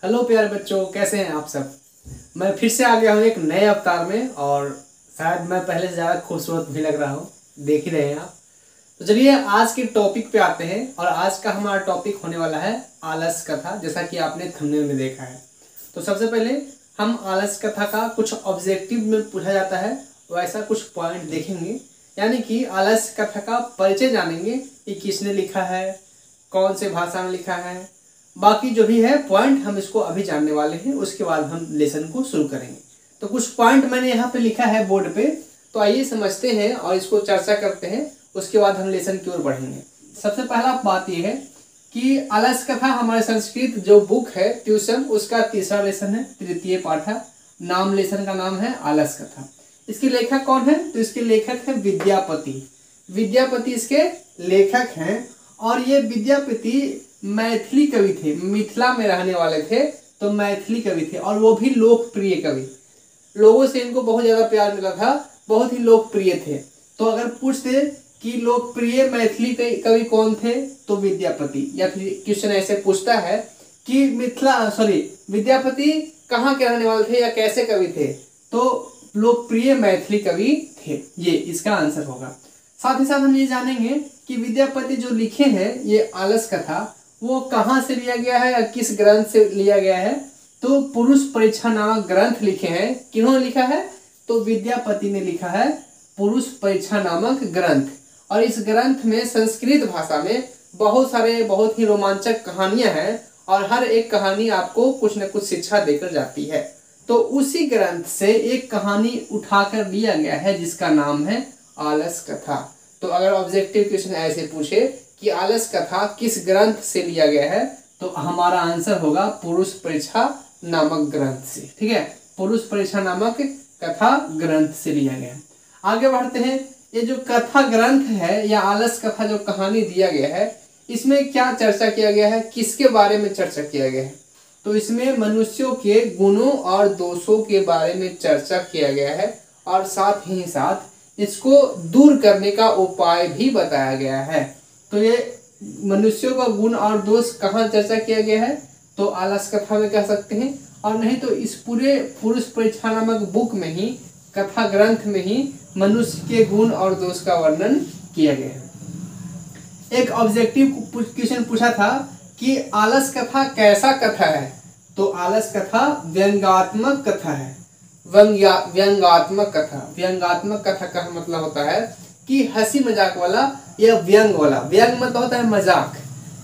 Hello प्यारे बच्चों, कैसे हैं आप सब। मैं फिर से आ गया हूँ एक नए अवतार में और शायद मैं पहले से ज़्यादा खूबसूरत भी लग रहा हूँ। देख ही रहे हैं आप। तो चलिए आज के टॉपिक पे आते हैं और आज का हमारा टॉपिक होने वाला है आलस कथा, जैसा कि आपने थंबनेल में देखा है। तो सबसे पहले हम आलस कथा का कुछ ऑब्जेक्टिव में पूछा जाता है वैसा कुछ पॉइंट देखेंगे, यानी कि आलस कथा का परिचय जानेंगे कि किसने लिखा है, कौन से भाषा में लिखा है, बाकी जो भी है पॉइंट हम इसको अभी जानने वाले हैं। उसके बाद हम लेसन को शुरू करेंगे। तो कुछ पॉइंट मैंने यहाँ पे लिखा है बोर्ड पे, तो आइए समझते हैं और इसको चर्चा करते हैं। उसके बाद हम लेसन की ओर बढ़ेंगे। सबसे पहला बात यह है कि आलस कथा हमारे संस्कृत जो बुक है ट्यूशन, उसका तीसरा लेसन है, तृतीय पाठ है। नाम लेसन का नाम है आलस कथा। इसके लेखक कौन है? तो इसके लेखक है विद्यापति। विद्यापति इसके लेखक हैं और ये विद्यापति मैथिली कवि थे, मिथिला में रहने वाले थे, तो मैथिली कवि थे और वो भी लोकप्रिय कवि। लोगों से इनको बहुत ज्यादा प्यार मिला था, बहुत ही लोकप्रिय थे। तो अगर पूछते कि लोकप्रिय मैथिली कवि कौन थे तो विद्यापति, या फिर क्वेश्चन ऐसे पूछता है कि विद्यापति कहाँ के रहने वाले थे या कैसे कवि थे, तो लोकप्रिय मैथिली कवि थे, ये इसका आंसर होगा। साथ ही साथ हम ये जानेंगे कि विद्यापति जो लिखे हैं ये आलस कथा, वो कहाँ से लिया गया है या किस ग्रंथ से लिया गया है। तो पुरुष परीक्षा नामक ग्रंथ लिखे हैं। किन्होंने लिखा है? तो विद्यापति ने लिखा है पुरुष परीक्षा नामक ग्रंथ। और इस ग्रंथ में संस्कृत भाषा में बहुत ही रोमांचक कहानियां हैं और हर एक कहानी आपको कुछ न कुछ शिक्षा देकर जाती है। तो उसी ग्रंथ से एक कहानी उठाकर लिया गया है जिसका नाम है आलस कथा। तो अगर ऑब्जेक्टिव क्वेश्चन ऐसे पूछे कि आलस कथा किस ग्रंथ से लिया गया है, तो हमारा आंसर होगा पुरुष परीक्षा नामक ग्रंथ से। ठीक है, पुरुष परीक्षा नामक कथा ग्रंथ से लिया गया है। आगे बढ़ते हैं। ये जो कथा ग्रंथ है या आलस कथा जो कहानी दिया गया है, इसमें क्या चर्चा किया गया है, किसके बारे में चर्चा किया गया है? तो इसमें मनुष्यों के गुणों और दोषों के बारे में चर्चा किया गया है और साथ ही साथ इसको दूर करने का उपाय भी बताया गया है। तो ये मनुष्यों का गुण और दोष कहाँ चर्चा किया गया है? तो आलस कथा में कह सकते हैं, और नहीं तो इस पूरे पुरुष परीक्षा नामक बुक में ही, कथा ग्रंथ में ही मनुष्य के गुण और दोष का वर्णन किया गया है। एक ऑब्जेक्टिव क्वेश्चन पूछा था कि आलस कथा कैसा कथा है? तो आलस कथा व्यंग्यात्मक कथा है। व्यंग्यात्मक कथा, व्यंग्यात्मक कथा का मतलब होता है कि हंसी मजाक वाला या व्यंग वाला। व्यंग मतलब होता है मजाक,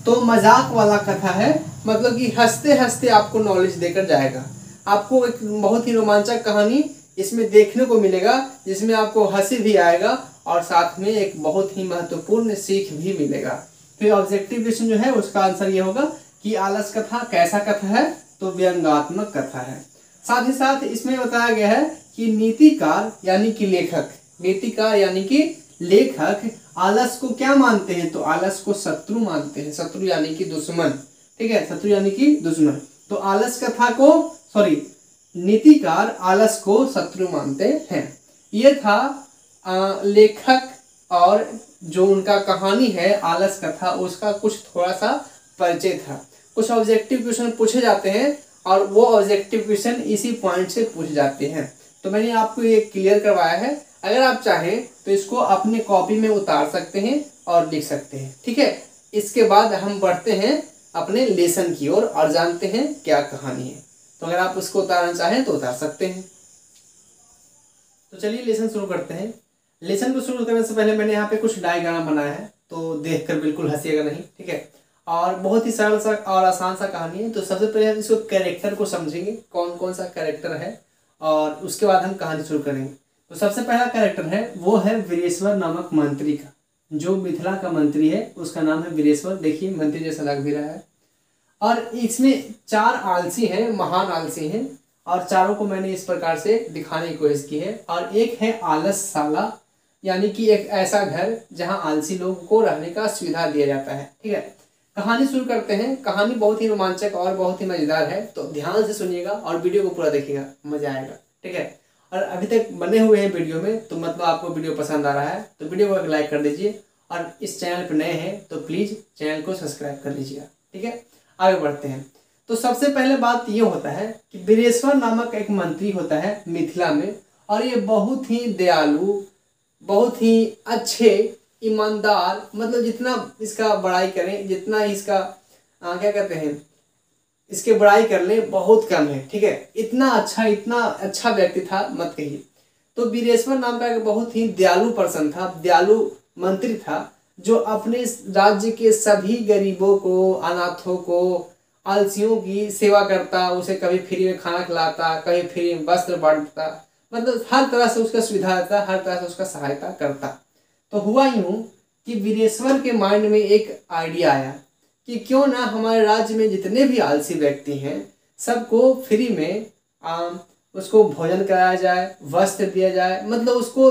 तो मजाक वाला कथा है, मतलब कि हंसते हंसते आपको नॉलेज देकर जाएगा। आपको एक बहुत ही रोमांचक कहानी इसमें देखने को मिलेगा जिसमें आपको हंसी भी आएगा और साथ में एक बहुत ही महत्वपूर्ण सीख भी मिलेगा। तो ऑब्जेक्टिव क्वेश्चन जो है उसका आंसर ये होगा कि आलस कथा कैसा कथा है? तो व्यंग्यात्मक कथा है। साथ ही साथ इसमें बताया गया है कि नीतिकार यानी कि लेखक, नीतिकार यानी कि लेखक आलस को क्या मानते हैं? तो आलस को शत्रु मानते हैं। शत्रु यानी कि दुश्मन। ठीक है, शत्रु यानी कि दुश्मन। तो आलस कथा को नीतिकार आलस को शत्रु मानते हैं। ये था लेखक और जो उनका कहानी है आलस कथा, उसका कुछ थोड़ा सा परिचय था। कुछ ऑब्जेक्टिव क्वेश्चन पूछे जाते हैं और वो ऑब्जेक्टिव क्वेश्चन इसी पॉइंट से पूछे जाते हैं। तो मैंने आपको ये क्लियर करवाया है। अगर आप चाहें तो इसको अपने कॉपी में उतार सकते हैं और लिख सकते हैं। ठीक है, इसके बाद हम बढ़ते हैं अपने लेसन की ओर और जानते हैं क्या कहानी है। तो अगर आप उसको उतारना चाहें तो उतार सकते हैं। तो चलिए लेसन शुरू करते हैं। लेसन को शुरू करने से पहले मैंने यहाँ पे कुछ डायग्राम बनाया है, तो देखकर बिल्कुल हंसिएगा नहीं। ठीक है, और बहुत ही सरल सा और आसान सा कहानी है। तो सबसे पहले हम इसको कैरेक्टर को समझेंगे, कौन कौन सा कैरेक्टर है, और उसके बाद हम कहानी शुरू करेंगे। तो सबसे पहला कैरेक्टर है वो है वीरेश्वर नामक मंत्री का। जो मिथिला का मंत्री है उसका नाम है वीरेश्वर। देखिए मंत्री जैसा लग भी रहा है। और इसमें 4 आलसी हैं, महान आलसी हैं, और चारों को मैंने इस प्रकार से दिखाने की कोशिश की है। और एक है आलसशाला, यानी कि एक ऐसा घर जहां आलसी लोगों को रहने का सुविधा दिया जाता है। ठीक है, कहानी शुरू करते हैं। कहानी बहुत ही रोमांचक और बहुत ही मजेदार है, तो ध्यान से सुनिएगा और वीडियो को पूरा देखिएगा, मजा आएगा। ठीक है, और अभी तक बने हुए हैं वीडियो में, तो मतलब आपको वीडियो पसंद आ रहा है, तो वीडियो को एक लाइक कर दीजिए और इस चैनल पर नए हैं तो प्लीज चैनल को सब्सक्राइब कर लीजिएगा। ठीक है, आगे बढ़ते हैं। तो सबसे पहले बात ये होता है कि वीरेश्वर नामक एक मंत्री होता है मिथिला में, और ये बहुत ही दयालु, बहुत ही अच्छे, ईमानदार, मतलब जितना इसका बड़ाई करें, जितना इसका क्या कहते हैं, इसके बड़ाई कर ले बहुत कम है। ठीक है, इतना अच्छा व्यक्ति था मत कहिए। तो वीरेश्वर नाम का एक बहुत ही दयालु पर्सन था, दयालु मंत्री था, जो अपने राज्य के सभी गरीबों को, अनाथों को, आलसियों की सेवा करता, उसे कभी फ्री में खाना खिलाता, कभी फ्री में वस्त्र बांटता, मतलब हर तरह से उसका सुविधा देता, हर तरह से उसका सहायता करता। तो हुआ यूं कि वीरेश्वर के माइंड में एक आइडिया आया कि क्यों ना हमारे राज्य में जितने भी आलसी व्यक्ति हैं सबको फ्री में उसको भोजन कराया जाए, वस्त्र दिया जाए, मतलब उसको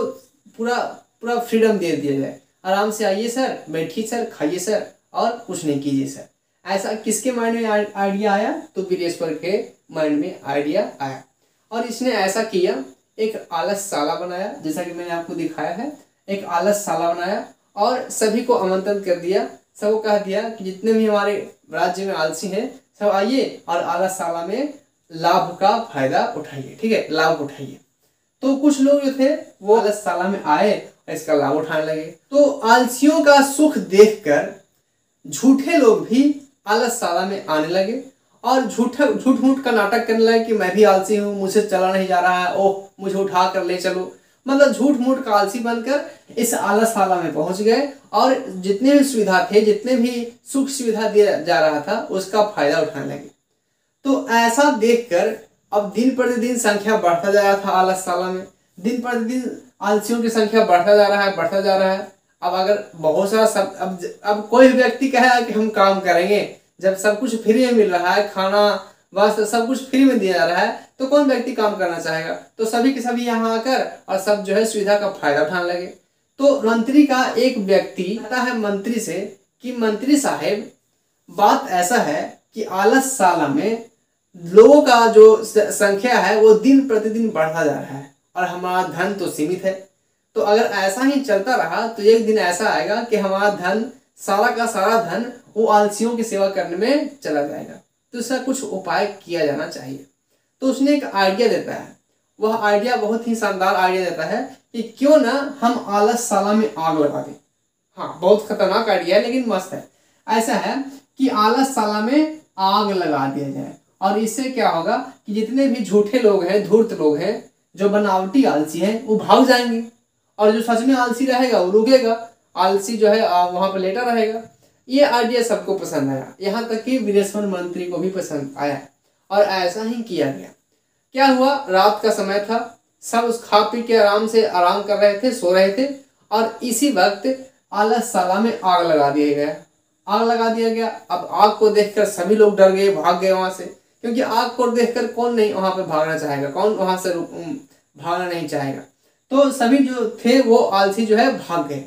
पूरा पूरा फ्रीडम दे दिया जाए। आराम से आइए सर, बैठिए सर, खाइए सर, और कुछ नहीं कीजिए सर। ऐसा किसके माइंड में आइडिया आया? तो वीरेश्वर के माइंड में आइडिया आया, और इसने ऐसा किया, एक आलसशाला बनाया, जैसा कि मैंने आपको दिखाया है, एक आलसशाला बनाया और सभी को आमंत्रण कर दिया, सबको कह दिया कि जितने भी हमारे राज्य में आलसी हैं सब आइए और आलसशाला में लाभ का फायदा उठाइए। ठीक है, लाभ उठाइए। तो कुछ लोग जो थे वो आलसशाला में आए और इसका लाभ उठाने लगे। तो आलसियों का सुख देखकर झूठे लोग भी आलसशाला में आने लगे और झूठ मूठ का नाटक करने लगे कि मैं भी आलसी हूँ, मुझसे चला नहीं जा रहा है, ओह मुझे उठा कर ले चलो। मतलब झूठ मूठ का आलसी बनकर इस आलसशाला में पहुंच गए और जितने भी सुविधा थे, जितने भी सुख सुविधा दिया जा रहा था, उसका फायदा उठाने लगे। तो ऐसा देखकर अब दिन प्रतिदिन संख्या बढ़ता जा रहा था आलसशाला में, दिन प्रतिदिन आलसियों की संख्या बढ़ता जा रहा है, बढ़ता जा रहा है। अब अगर बहुत सारा सब अब कोई व्यक्ति कहे कि हम काम करेंगे, जब सब कुछ फ्री में मिल रहा है, खाना वस्त्र सब कुछ फ्री में दिया जा रहा है, तो कौन व्यक्ति काम करना चाहेगा? तो सभी के सभी यहाँ आकर और सब जो है सुविधा का फायदा उठाने लगे। तो मंत्री का एक व्यक्ति कहता है मंत्री से कि मंत्री साहब, बात ऐसा है कि आलसशाला में लोगों का जो संख्या है वो दिन प्रतिदिन बढ़ता जा रहा है और हमारा धन तो सीमित है। तो अगर ऐसा ही चलता रहा तो एक दिन ऐसा आएगा कि हमारा धन, सारा का सारा धन वो आलसियों की सेवा करने में चला जाएगा। तो इसका कुछ उपाय किया जाना चाहिए। तो उसने एक आइडिया देता है, वह आइडिया बहुत ही शानदार आइडिया देता है कि क्यों ना हम आलसशाला में आग लगा दें। हाँ, बहुत खतरनाक आइडिया है लेकिन मस्त है। ऐसा है कि आलसशाला में आग लगा दिया जाए और इससे क्या होगा कि जितने भी झूठे लोग हैं, धूर्त लोग हैं, जो बनावटी आलसी हैं, वो भाग जाएंगे और जो सच में आलसी रहेगा वो रुकेगा, आलसी जो है वहां पर लेटा रहेगा। ये आइडिया सबको पसंद आया, यहाँ तक कि वीरेश्वर मंत्री को भी पसंद आया और ऐसा ही किया गया। क्या हुआ, रात का समय था, सब उस खा पी के आराम कर रहे थे, सो रहे थे, और इसी वक्त आलसशाला में आग लगा दिया गया। आग लगा दिया गया। अब आग को देखकर सभी लोग डर गए, भाग गए वहां से, क्योंकि आग को देखकर कौन नहीं वहां पे भागना चाहेगा, कौन वहां से भागना नहीं चाहेगा। तो सभी जो थे वो आलसी जो है भाग गए।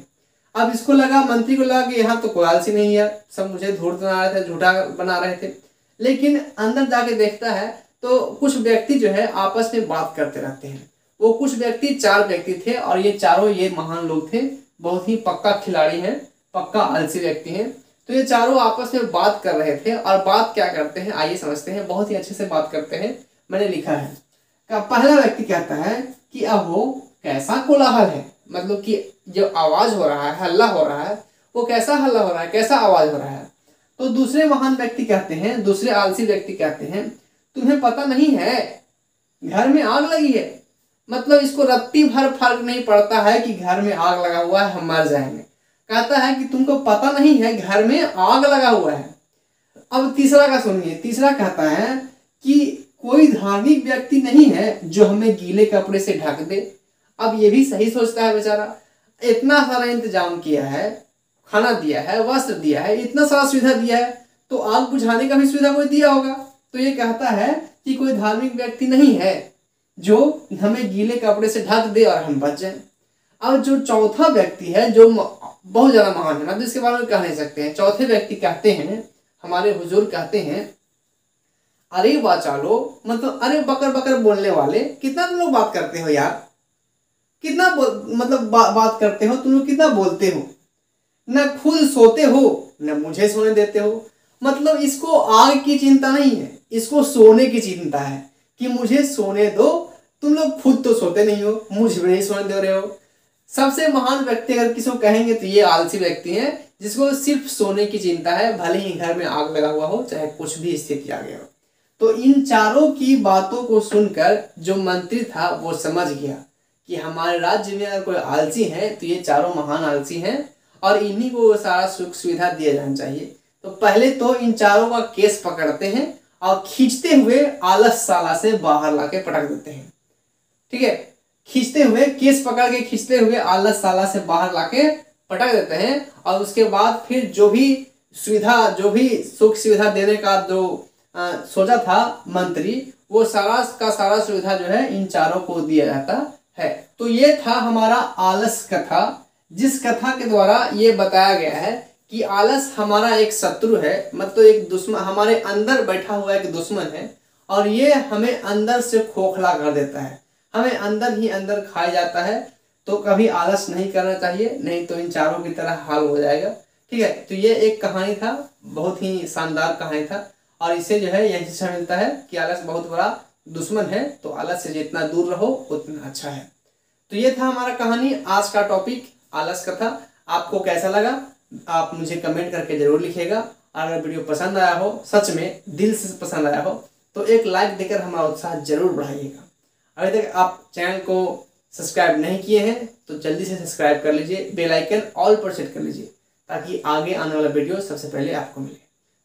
अब इसको लगा, मंत्री को लगा कि यहाँ तो कोई आलसी नहीं है, सब मुझे धूर्त बना रहे थे, झूठा बना रहे थे। लेकिन अंदर जाके देखता है तो कुछ व्यक्ति जो है आपस में बात करते रहते हैं। वो कुछ व्यक्ति, 4 व्यक्ति थे और ये चारों ये महान लोग थे, बहुत ही पक्का खिलाड़ी हैं, पक्का आलसी व्यक्ति हैं। तो ये चारों आपस में बात कर रहे थे और बात क्या करते हैं आइए समझते हैं। बहुत ही अच्छे से बात करते हैं, मैंने लिखा है। पहला व्यक्ति कहता है कि अब वो कैसा कोलाहल है, मतलब कि जो आवाज हो रहा है, हल्ला हो रहा है, वो कैसा हल्ला हो रहा है, कैसा आवाज हो रहा है। तो दूसरे महान व्यक्ति कहते हैं, दूसरे आलसी व्यक्ति कहते हैं, तुम्हें पता नहीं है घर में आग लगी है, मतलब इसको रत्ती भर फर्क नहीं पड़ता है कि घर में आग लगा हुआ है, हम मर जाएंगे। कहता है कि तुमको पता नहीं है घर में आग लगा हुआ है। अब तीसरा का सुनिए, तीसरा कहता है कि कोई धार्मिक व्यक्ति नहीं है जो हमें गीले कपड़े से ढक दे। अब ये भी सही सोचता है बेचारा, इतना सारा इंतजाम किया है, खाना दिया है, वस्त्र दिया है, इतना सारा सुविधा दिया है, तो आग बुझाने का भी सुविधा कोई दिया होगा। तो ये कहता है कि कोई धार्मिक व्यक्ति नहीं है जो हमें गीले कपड़े से ढक दे और हम बच जाएं। अब जो चौथा व्यक्ति है जो बहुत ज्यादा महान है, मतलब इसके बारे में कह नहीं सकते हैं। चौथे व्यक्ति कहते हैं, हमारे हुजूर कहते हैं, अरे वाचालो, मतलब अरे बकर बकर बोलने वाले, कितना तुम लोग बात करते हो यार, कितना बात करते हो तुम लोग, कितना बोलते हो, न खुद सोते हो न मुझे सोने देते हो। मतलब इसको आग की चिंता नहीं है, इसको सोने की चिंता है कि मुझे सोने दो, तुम लोग खुद तो सोते नहीं हो, मुझे भी नहीं सोने दे रहे हो। सबसे महान व्यक्ति अगर किसी को कहेंगे तो ये आलसी व्यक्ति है, जिसको सिर्फ सोने की चिंता है, भले ही घर में आग लगा हुआ हो, चाहे कुछ भी स्थिति आ गया हो। तो इन चारों की बातों को सुनकर जो मंत्री था वो समझ गया कि हमारे राज्य में अगर कोई आलसी है तो ये चारों महान आलसी हैं और इन्हीं को सारा सुख सुविधा दिया जाना चाहिए। तो पहले तो इन चारों का केस पकड़ते हैं और खींचते हुए आलस साला से बाहर लाके पटक देते हैं। ठीक है, खींचते हुए केस पकड़ के खींचते हुए आलस साला से बाहर लाके पटक देते हैं और उसके बाद फिर जो भी सुख सुविधा देने का जो सोचा था मंत्री, वो सारा का सारा सुविधा जो है इन चारों को दिया जाता है। तो ये था हमारा आलस कथा, जिस कथा के द्वारा ये बताया गया है कि आलस हमारा एक शत्रु है, मतलब एक दुश्मन, हमारे अंदर बैठा हुआ एक दुश्मन है और ये हमें अंदर से खोखला कर देता है, हमें अंदर ही अंदर खाया जाता है। तो कभी आलस नहीं करना चाहिए, नहीं तो इन चारों की तरह हाल हो जाएगा। ठीक है, तो ये एक कहानी था, बहुत ही शानदार कहानी था और इससे जो है यह शिक्षा मिलता है कि आलस बहुत बड़ा दुश्मन है, तो आलस से जितना दूर रहो उतना अच्छा है। तो ये था हमारा कहानी, आज का टॉपिक आलस कथा। आपको कैसा लगा आप मुझे कमेंट करके जरूर लिखिएगा। अगर वीडियो पसंद आया हो, सच में दिल से पसंद आया हो, तो एक लाइक देकर हमारा उत्साह जरूर बढ़ाइएगा। अभी तक आप चैनल को सब्सक्राइब नहीं किए हैं तो जल्दी से सब्सक्राइब कर लीजिए, बेल आइकन ऑल पर सेट कर लीजिए ताकि आगे आने वाला वीडियो सबसे पहले आपको मिले।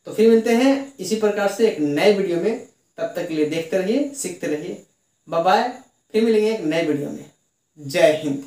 तो फिर मिलते हैं इसी प्रकार से एक नए वीडियो में, तब तक के लिए देखते रहिए, सीखते रहिए। बाय बाय, फिर मिलेंगे एक नए वीडियो में। जय हिंद।